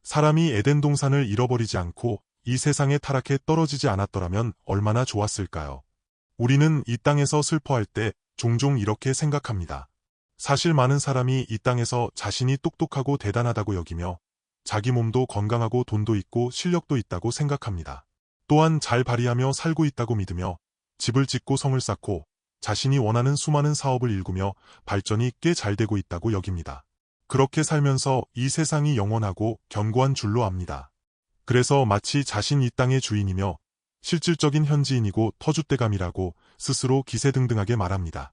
사람이 에덴 동산을 잃어버리지 않고 이 세상에 타락해 떨어지지 않았더라면 얼마나 좋았을까요? 우리는 이 땅에서 슬퍼할 때 종종 이렇게 생각합니다. 사실 많은 사람이 이 땅에서 자신이 똑똑하고 대단하다고 여기며 자기 몸도 건강하고 돈도 있고 실력도 있다고 생각합니다. 또한 잘 발휘하며 살고 있다고 믿으며 집을 짓고 성을 쌓고 자신이 원하는 수많은 사업을 일구며 발전이 꽤 잘 되고 있다고 여깁니다. 그렇게 살면서 이 세상이 영원하고 견고한 줄로 압니다. 그래서 마치 자신 이 땅의 주인이며 실질적인 현지인이고 터줏대감이라고 스스로 기세등등하게 말합니다.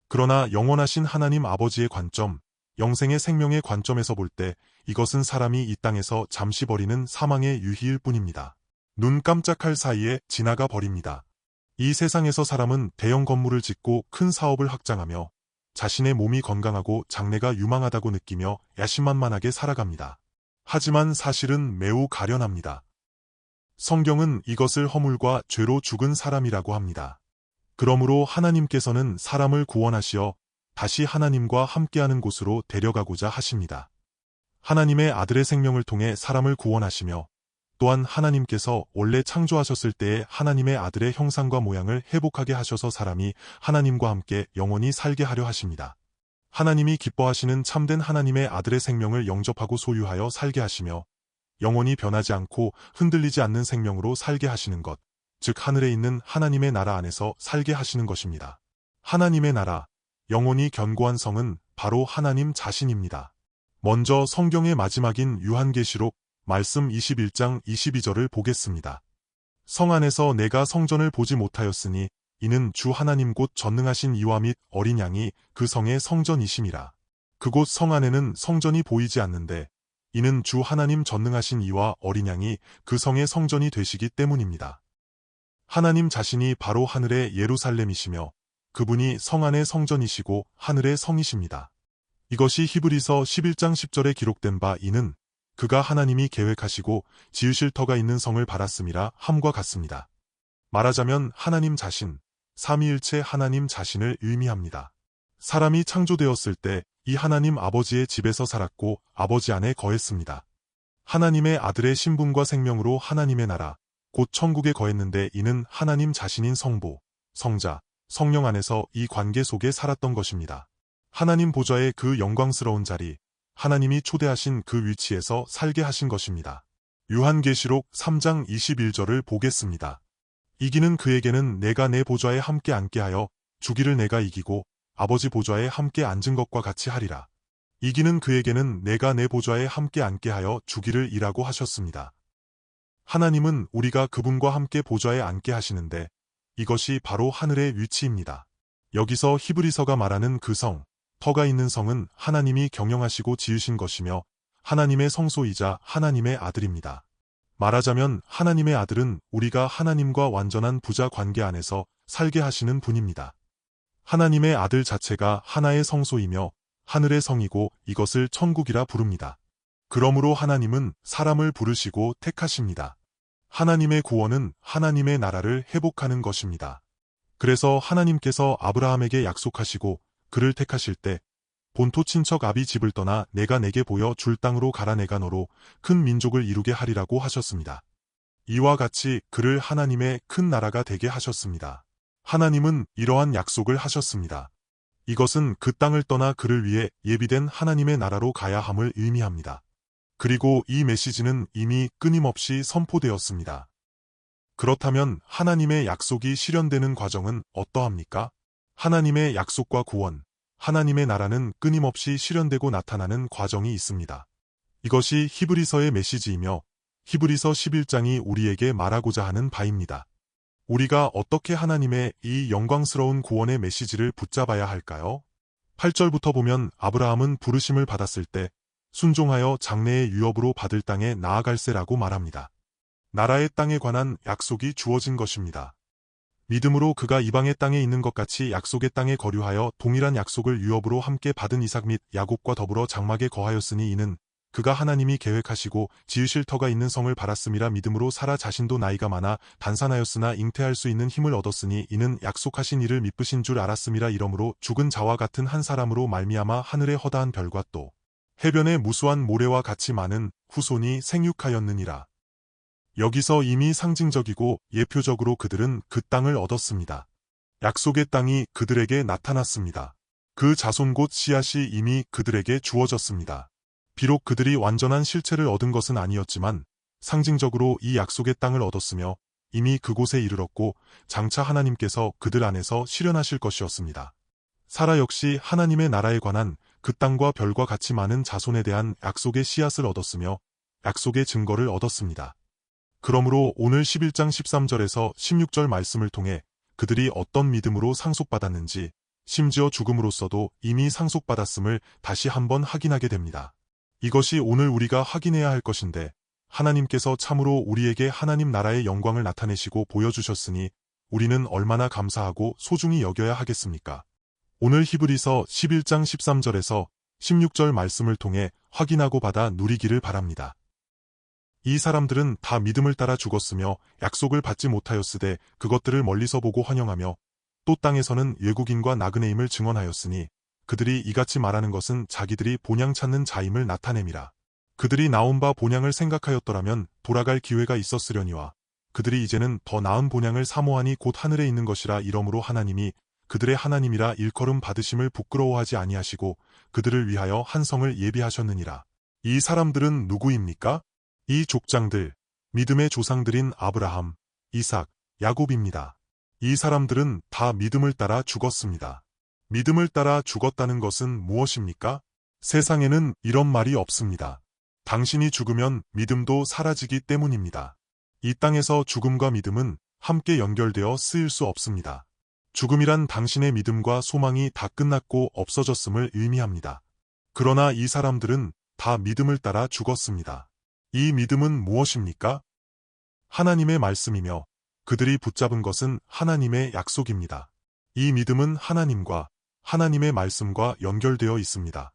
그러나 영원하신 하나님 아버지의 관점, 영생의 생명의 관점에서 볼 때 이것은 사람이 이 땅에서 잠시 버리는 사망의 유희일 뿐입니다. 눈 깜짝할 사이에 지나가 버립니다. 이 세상에서 사람은 대형 건물을 짓고 큰 사업을 확장하며 자신의 몸이 건강하고 장래가 유망하다고 느끼며 야심만만하게 살아갑니다. 하지만 사실은 매우 가련합니다. 성경은 이것을 허물과 죄로 죽은 사람이라고 합니다. 그러므로 하나님께서는 사람을 구원하시어 다시 하나님과 함께하는 곳으로 데려가고자 하십니다. 하나님의 아들의 생명을 통해 사람을 구원하시며 또한 하나님께서 원래 창조하셨을 때의 하나님의 아들의 형상과 모양을 회복하게 하셔서 사람이 하나님과 함께 영원히 살게 하려 하십니다. 하나님이 기뻐하시는 참된 하나님의 아들의 생명을 영접하고 소유하여 살게 하시며 영원히 변하지 않고 흔들리지 않는 생명으로 살게 하시는 것, 즉 하늘에 있는 하나님의 나라 안에서 살게 하시는 것입니다. 하나님의 나라, 영원히 견고한 성은 바로 하나님 자신입니다. 먼저 성경의 마지막인 요한계시록 말씀 21장 22절을 보겠습니다. 성 안에서 내가 성전을 보지 못하였으니 이는 주 하나님 곧 전능하신 이와 및 어린 양이 그 성의 성전이심이라. 그곳 성 안에는 성전이 보이지 않는데 이는 주 하나님 전능하신 이와 어린 양이 그 성의 성전이 되시기 때문입니다. 하나님 자신이 바로 하늘의 예루살렘이시며 그분이 성 안의 성전이시고 하늘의 성이십니다. 이것이 히브리서 11장 10절에 기록된 바 이는 그가 하나님이 계획하시고 지으실 터가 있는 성을 바랐음이라 함과 같습니다. 말하자면 하나님 자신, 삼위일체 하나님 자신을 의미합니다. 사람이 창조되었을 때 이 하나님 아버지의 집에서 살았고 아버지 안에 거했습니다. 하나님의 아들의 신분과 생명으로 하나님의 나라, 곧 천국에 거했는데 이는 하나님 자신인 성부, 성자, 성령 안에서 이 관계 속에 살았던 것입니다. 하나님 보좌의 그 영광스러운 자리, 하나님이 초대하신 그 위치에서 살게 하신 것입니다. 요한계시록 3장 21절을 보겠습니다. 이기는 그에게는 내가 내 보좌에 함께 앉게 하여 주기를 내가 이기고 아버지 보좌에 함께 앉은 것과 같이 하리라. 이기는 그에게는 내가 내 보좌에 함께 앉게 하여 주기를 이라고 하셨습니다. 하나님은 우리가 그분과 함께 보좌에 앉게 하시는데 이것이 바로 하늘의 위치입니다. 여기서 히브리서가 말하는 그 성, 터가 있는 성은 하나님이 경영하시고 지으신 것이며 하나님의 성소이자 하나님의 아들입니다. 말하자면 하나님의 아들은 우리가 하나님과 완전한 부자 관계 안에서 살게 하시는 분입니다. 하나님의 아들 자체가 하나의 성소이며 하늘의 성이고 이것을 천국이라 부릅니다. 그러므로 하나님은 사람을 부르시고 택하십니다. 하나님의 구원은 하나님의 나라를 회복하는 것입니다. 그래서 하나님께서 아브라함에게 약속하시고 그를 택하실 때 본토 친척 아비 집을 떠나 내가 내게 보여 줄 땅으로 가라 내가 너로 큰 민족을 이루게 하리라고 하셨습니다. 이와 같이 그를 하나님의 큰 나라가 되게 하셨습니다. 하나님은 이러한 약속을 하셨습니다. 이것은 그 땅을 떠나 그를 위해 예비된 하나님의 나라로 가야 함을 의미합니다. 그리고 이 메시지는 이미 끊임없이 선포되었습니다. 그렇다면 하나님의 약속이 실현되는 과정은 어떠합니까? 하나님의 약속과 구원, 하나님의 나라는 끊임없이 실현되고 나타나는 과정이 있습니다. 이것이 히브리서의 메시지이며 히브리서 11장이 우리에게 말하고자 하는 바입니다. 우리가 어떻게 하나님의 이 영광스러운 구원의 메시지를 붙잡아야 할까요? 8절부터 보면 아브라함은 부르심을 받았을 때 순종하여 장래의 유업으로 받을 땅에 나아갈세라고 말합니다. 나라의 땅에 관한 약속이 주어진 것입니다. 믿음으로 그가 이방의 땅에 있는 것 같이 약속의 땅에 거류하여 동일한 약속을 유업으로 함께 받은 이삭 및 야곱과 더불어 장막에 거하였으니 이는 그가 하나님이 계획하시고 지으실 터가 있는 성을 바랐음이라 믿음으로 사라 자신도 나이가 많아 단산하였으나 잉태할 수 있는 힘을 얻었으니 이는 약속하신 이를 미쁘신 줄 알았음이라 이러므로 죽은 자와 같은 한 사람으로 말미암아 하늘의 허다한 별과 또 해변의 무수한 모래와 같이 많은 후손이 생육하였느니라. 여기서 이미 상징적이고 예표적으로 그들은 그 땅을 얻었습니다. 약속의 땅이 그들에게 나타났습니다. 그 자손 곧 씨앗이 이미 그들에게 주어졌습니다. 비록 그들이 완전한 실체를 얻은 것은 아니었지만 상징적으로 이 약속의 땅을 얻었으며 이미 그곳에 이르렀고 장차 하나님께서 그들 안에서 실현하실 것이었습니다. 사라 역시 하나님의 나라에 관한 그 땅과 별과 같이 많은 자손에 대한 약속의 씨앗을 얻었으며 약속의 증거를 얻었습니다. 그러므로 오늘 11장 13절에서 16절 말씀을 통해 그들이 어떤 믿음으로 상속받았는지 심지어 죽음으로써도 이미 상속받았음을 다시 한번 확인하게 됩니다. 이것이 오늘 우리가 확인해야 할 것인데 하나님께서 참으로 우리에게 하나님 나라의 영광을 나타내시고 보여주셨으니 우리는 얼마나 감사하고 소중히 여겨야 하겠습니까? 오늘 히브리서 11장 13절에서 16절 말씀을 통해 확인하고 받아 누리기를 바랍니다. 이 사람들은 다 믿음을 따라 죽었으며 약속을 받지 못하였으되 그것들을 멀리서 보고 환영하며 또 땅에서는 외국인과 나그네임을 증언하였으니 그들이 이같이 말하는 것은 자기들이 본향 찾는 자임을 나타냄이라. 그들이 나온 바 본향을 생각하였더라면 돌아갈 기회가 있었으려니와 그들이 이제는 더 나은 본향을 사모하니 곧 하늘에 있는 것이라. 이러므로 하나님이 그들의 하나님이라 일컬음 받으심을 부끄러워하지 아니하시고 그들을 위하여 한 성을 예비하셨느니라. 이 사람들은 누구입니까? 이 족장들, 믿음의 조상들인 아브라함, 이삭, 야곱입니다. 이 사람들은 다 믿음을 따라 죽었습니다. 믿음을 따라 죽었다는 것은 무엇입니까? 세상에는 이런 말이 없습니다. 당신이 죽으면 믿음도 사라지기 때문입니다. 이 땅에서 죽음과 믿음은 함께 연결되어 쓰일 수 없습니다. 죽음이란 당신의 믿음과 소망이 다 끝났고 없어졌음을 의미합니다. 그러나 이 사람들은 다 믿음을 따라 죽었습니다. 이 믿음은 무엇입니까? 하나님의 말씀이며 그들이 붙잡은 것은 하나님의 약속입니다. 이 믿음은 하나님과 하나님의 말씀과 연결되어 있습니다.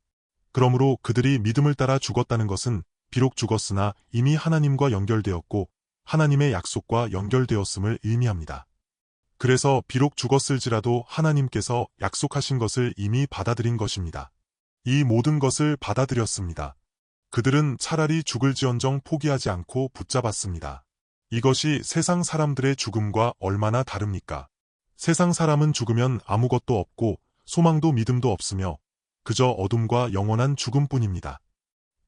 그러므로 그들이 믿음을 따라 죽었다는 것은 비록 죽었으나 이미 하나님과 연결되었고 하나님의 약속과 연결되었음을 의미합니다. 그래서 비록 죽었을지라도 하나님께서 약속하신 것을 이미 받아들인 것입니다. 이 모든 것을 받아들였습니다. 그들은 차라리 죽을지언정 포기하지 않고 붙잡았습니다. 이것이 세상 사람들의 죽음과 얼마나 다릅니까? 세상 사람은 죽으면 아무것도 없고 소망도 믿음도 없으며 그저 어둠과 영원한 죽음뿐입니다.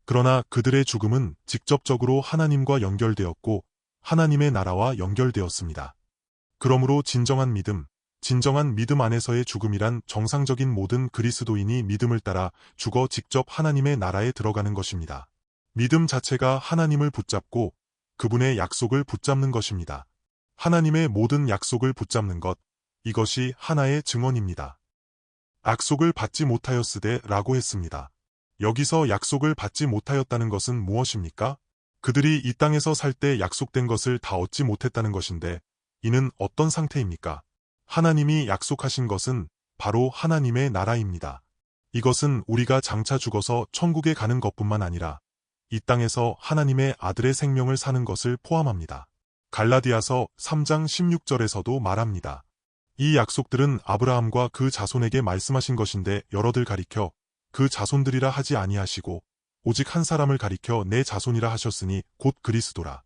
그러나 그들의 죽음은 직접적으로 하나님과 연결되었고 하나님의 나라와 연결되었습니다. 그러므로 진정한 믿음 안에서의 죽음이란 정상적인 모든 그리스도인이 믿음을 따라 죽어 직접 하나님의 나라에 들어가는 것입니다. 믿음 자체가 하나님을 붙잡고 그분의 약속을 붙잡는 것입니다. 하나님의 모든 약속을 붙잡는 것, 이것이 하나의 증언입니다. 약속을 받지 못하였으되 라고 했습니다. 여기서 약속을 받지 못하였다는 것은 무엇입니까? 그들이 이 땅에서 살 때 약속된 것을 다 얻지 못했다는 것인데 이는 어떤 상태입니까? 하나님이 약속하신 것은 바로 하나님의 나라입니다. 이것은 우리가 장차 죽어서 천국에 가는 것뿐만 아니라 이 땅에서 하나님의 아들의 생명을 사는 것을 포함합니다. 갈라디아서 3장 16절에서도 말합니다. 이 약속들은 아브라함과 그 자손에게 말씀하신 것인데 여러들 가리켜 그 자손들이라 하지 아니하시고 오직 한 사람을 가리켜 내 자손이라 하셨으니 곧 그리스도라.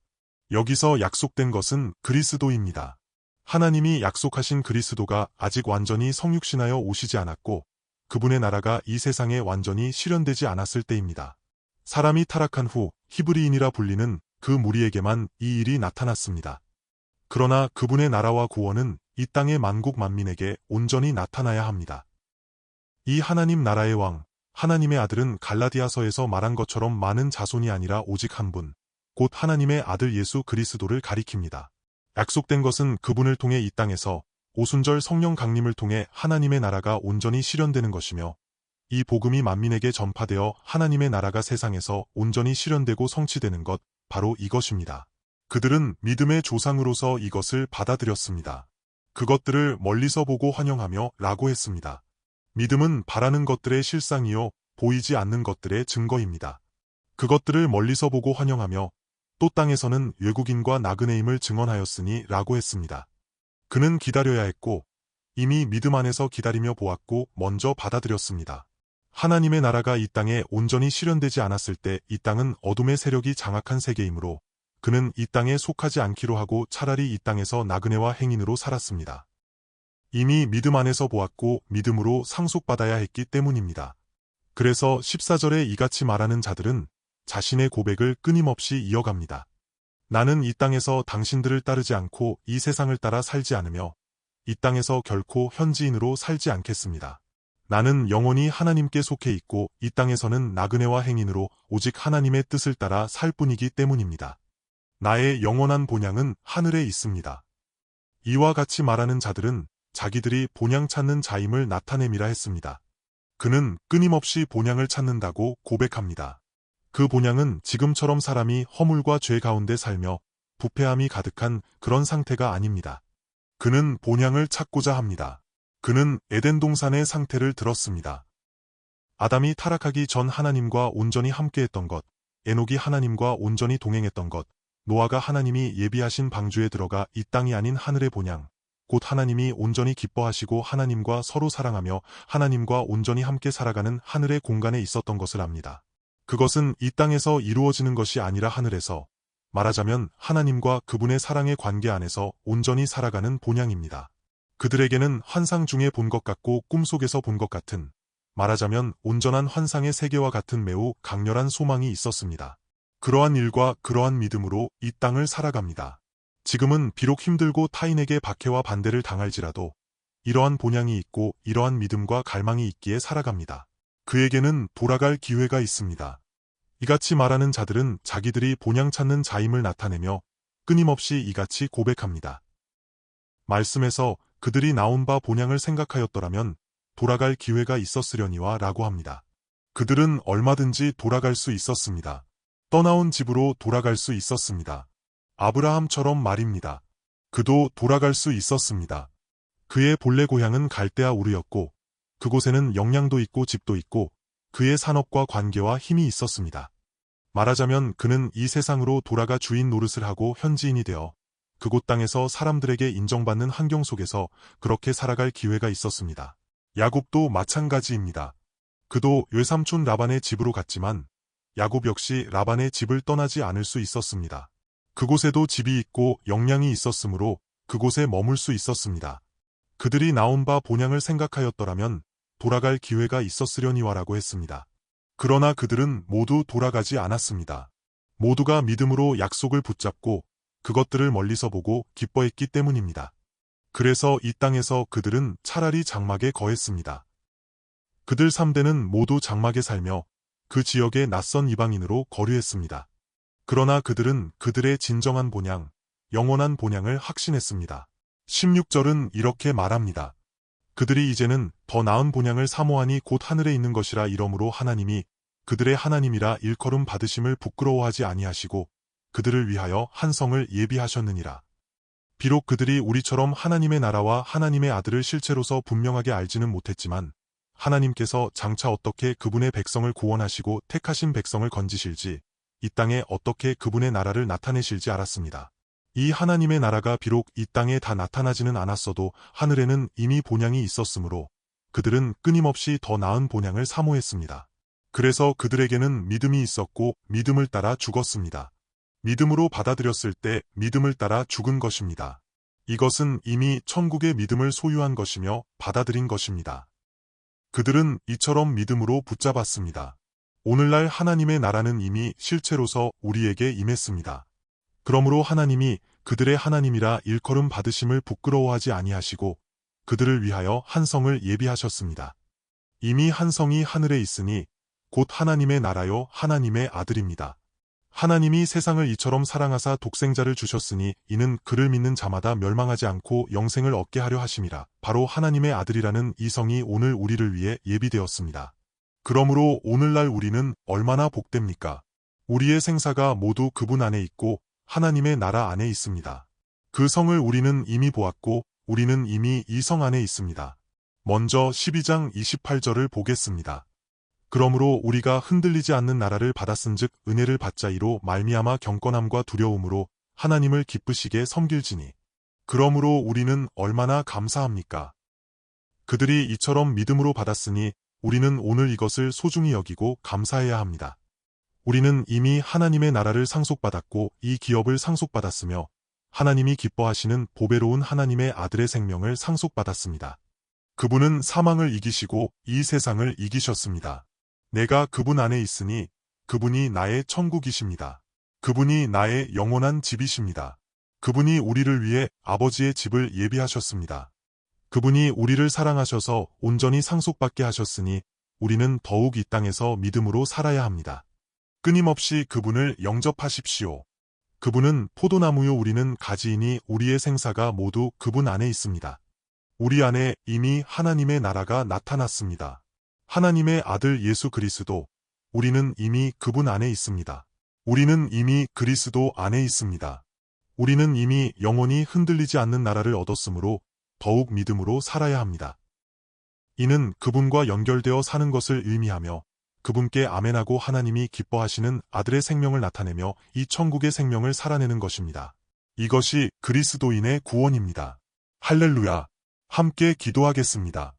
여기서 약속된 것은 그리스도입니다. 하나님이 약속하신 그리스도가 아직 완전히 성육신하여 오시지 않았고 그분의 나라가 이 세상에 완전히 실현되지 않았을 때입니다. 사람이 타락한 후 히브리인이라 불리는 그 무리에게만 이 일이 나타났습니다. 그러나 그분의 나라와 구원은 이 땅의 만국 만민에게 온전히 나타나야 합니다. 이 하나님 나라의 왕, 하나님의 아들은 갈라디아서에서 말한 것처럼 많은 자손이 아니라 오직 한 분, 곧 하나님의 아들 예수 그리스도를 가리킵니다. 약속된 것은 그분을 통해 이 땅에서 오순절 성령 강림을 통해 하나님의 나라가 온전히 실현되는 것이며 이 복음이 만민에게 전파되어 하나님의 나라가 세상에서 온전히 실현되고 성취되는 것, 바로 이것입니다. 그들은 믿음의 조상으로서 이것을 받아들였습니다. 그것들을 멀리서 보고 환영하며 라고 했습니다. 믿음은 바라는 것들의 실상이요 보이지 않는 것들의 증거입니다. 그것들을 멀리서 보고 환영하며 또 땅에서는 외국인과 나그네임을 증언하였으니 라고 했습니다. 그는 기다려야 했고 이미 믿음 안에서 기다리며 보았고 먼저 받아들였습니다. 하나님의 나라가 이 땅에 온전히 실현되지 않았을 때 이 땅은 어둠의 세력이 장악한 세계이므로 그는 이 땅에 속하지 않기로 하고 차라리 이 땅에서 나그네와 행인으로 살았습니다. 이미 믿음 안에서 보았고 믿음으로 상속받아야 했기 때문입니다. 그래서 14절에 이같이 말하는 자들은 자신의 고백을 끊임없이 이어갑니다. 나는 이 땅에서 당신들을 따르지 않고 이 세상을 따라 살지 않으며 이 땅에서 결코 현지인으로 살지 않겠습니다. 나는 영원히 하나님께 속해 있고 이 땅에서는 나그네와 행인으로 오직 하나님의 뜻을 따라 살 뿐이기 때문입니다. 나의 영원한 본향은 하늘에 있습니다. 이와 같이 말하는 자들은 자기들이 본향 찾는 자임을 나타냄이라 했습니다. 그는 끊임없이 본향을 찾는다고 고백합니다. 그 본향은 지금처럼 사람이 허물과 죄 가운데 살며 부패함이 가득한 그런 상태가 아닙니다. 그는 본향을 찾고자 합니다. 그는 에덴 동산의 상태를 들었습니다. 아담이 타락하기 전 하나님과 온전히 함께했던 것, 에녹이 하나님과 온전히 동행했던 것, 노아가 하나님이 예비하신 방주에 들어가 이 땅이 아닌 하늘의 본향, 곧 하나님이 온전히 기뻐하시고 하나님과 서로 사랑하며 하나님과 온전히 함께 살아가는 하늘의 공간에 있었던 것을 압니다. 그것은 이 땅에서 이루어지는 것이 아니라 하늘에서, 말하자면 하나님과 그분의 사랑의 관계 안에서 온전히 살아가는 본향입니다. 그들에게는 환상 중에 본 것 같고 꿈속에서 본 것 같은, 말하자면 온전한 환상의 세계와 같은 매우 강렬한 소망이 있었습니다. 그러한 일과 그러한 믿음으로 이 땅을 살아갑니다. 지금은 비록 힘들고 타인에게 박해와 반대를 당할지라도 이러한 본향이 있고 이러한 믿음과 갈망이 있기에 살아갑니다. 그에게는 돌아갈 기회가 있습니다. 이같이 말하는 자들은 자기들이 본향 찾는 자임을 나타내며 끊임없이 이같이 고백합니다. 말씀에서 그들이 나온 바 본향을 생각하였더라면 돌아갈 기회가 있었으려니와 라고 합니다. 그들은 얼마든지 돌아갈 수 있었습니다. 떠나온 집으로 돌아갈 수 있었습니다. 아브라함처럼 말입니다. 그도 돌아갈 수 있었습니다. 그의 본래 고향은 갈대아 우르였고 그곳에는 영양도 있고 집도 있고 그의 산업과 관계와 힘이 있었습니다. 말하자면 그는 이 세상으로 돌아가 주인 노릇을 하고 현지인이 되어 그곳 땅에서 사람들에게 인정받는 환경 속에서 그렇게 살아갈 기회가 있었습니다. 야곱도 마찬가지입니다. 그도 외삼촌 라반의 집으로 갔지만 야곱 역시 라반의 집을 떠나지 않을 수 있었습니다. 그곳에도 집이 있고 영양이 있었으므로 그곳에 머물 수 있었습니다. 그들이 나온 바 본향을 생각하였더라면 돌아갈 기회가 있었으려니와라고 했습니다. 그러나 그들은 모두 돌아가지 않았습니다. 모두가 믿음으로 약속을 붙잡고 그것들을 멀리서 보고 기뻐했기 때문입니다. 그래서 이 땅에서 그들은 차라리 장막에 거했습니다. 그들 3대는 모두 장막에 살며 그 지역의 낯선 이방인으로 거류했습니다. 그러나 그들은 그들의 진정한 본향, 영원한 본향을 확신했습니다. 16절은 이렇게 말합니다. 그들이 이제는 더 나은 본향을 사모하니 곧 하늘에 있는 것이라 이러므로 하나님이 그들의 하나님이라 일컬음 받으심을 부끄러워하지 아니하시고 그들을 위하여 한 성을 예비하셨느니라. 비록 그들이 우리처럼 하나님의 나라와 하나님의 아들을 실체로서 분명하게 알지는 못했지만 하나님께서 장차 어떻게 그분의 백성을 구원하시고 택하신 백성을 건지실지 이 땅에 어떻게 그분의 나라를 나타내실지 알았습니다. 이 하나님의 나라가 비록 이 땅에 다 나타나지는 않았어도 하늘에는 이미 본향이 있었으므로 그들은 끊임없이 더 나은 본향을 사모했습니다. 그래서 그들에게는 믿음이 있었고 믿음을 따라 죽었습니다. 믿음으로 받아들였을 때 믿음을 따라 죽은 것입니다. 이것은 이미 천국의 믿음을 소유한 것이며 받아들인 것입니다. 그들은 이처럼 믿음으로 붙잡았습니다. 오늘날 하나님의 나라는 이미 실체로서 우리에게 임했습니다. 그러므로 하나님이 그들의 하나님이라 일컬음 받으심을 부끄러워하지 아니하시고 그들을 위하여 한 성을 예비하셨습니다. 이미 한 성이 하늘에 있으니 곧 하나님의 나라요 하나님의 아들입니다. 하나님이 세상을 이처럼 사랑하사 독생자를 주셨으니 이는 그를 믿는 자마다 멸망하지 않고 영생을 얻게 하려 하심이라. 바로 하나님의 아들이라는 이 성이 오늘 우리를 위해 예비되었습니다. 그러므로 오늘날 우리는 얼마나 복됩니까? 우리의 생사가 모두 그분 안에 있고 하나님의 나라 안에 있습니다. 그 성을 우리는 이미 보았고 우리는 이미 이 성 안에 있습니다. 먼저 12장 28절을 보겠습니다. 그러므로 우리가 흔들리지 않는 나라를 받았은즉 은혜를 받자 이로 말미암아 경건함과 두려움으로 하나님을 기쁘시게 섬길지니. 그러므로 우리는 얼마나 감사합니까? 그들이 이처럼 믿음으로 받았으니 우리는 오늘 이것을 소중히 여기고 감사해야 합니다. 우리는 이미 하나님의 나라를 상속받았고 이 기업을 상속받았으며 하나님이 기뻐하시는 보배로운 하나님의 아들의 생명을 상속받았습니다. 그분은 사망을 이기시고 이 세상을 이기셨습니다. 내가 그분 안에 있으니 그분이 나의 천국이십니다. 그분이 나의 영원한 집이십니다. 그분이 우리를 위해 아버지의 집을 예비하셨습니다. 그분이 우리를 사랑하셔서 온전히 상속받게 하셨으니 우리는 더욱 이 땅에서 믿음으로 살아야 합니다. 끊임없이 그분을 영접하십시오. 그분은 포도나무요 우리는 가지이니 우리의 생사가 모두 그분 안에 있습니다. 우리 안에 이미 하나님의 나라가 나타났습니다. 하나님의 아들 예수 그리스도, 우리는 이미 그분 안에 있습니다. 우리는 이미 그리스도 안에 있습니다. 우리는 이미 영원히 흔들리지 않는 나라를 얻었으므로 더욱 믿음으로 살아야 합니다. 이는 그분과 연결되어 사는 것을 의미하며 그분께 아멘하고 하나님이 기뻐하시는 아들의 생명을 나타내며 이 천국의 생명을 살아내는 것입니다. 이것이 그리스도인의 구원입니다. 할렐루야! 함께 기도하겠습니다.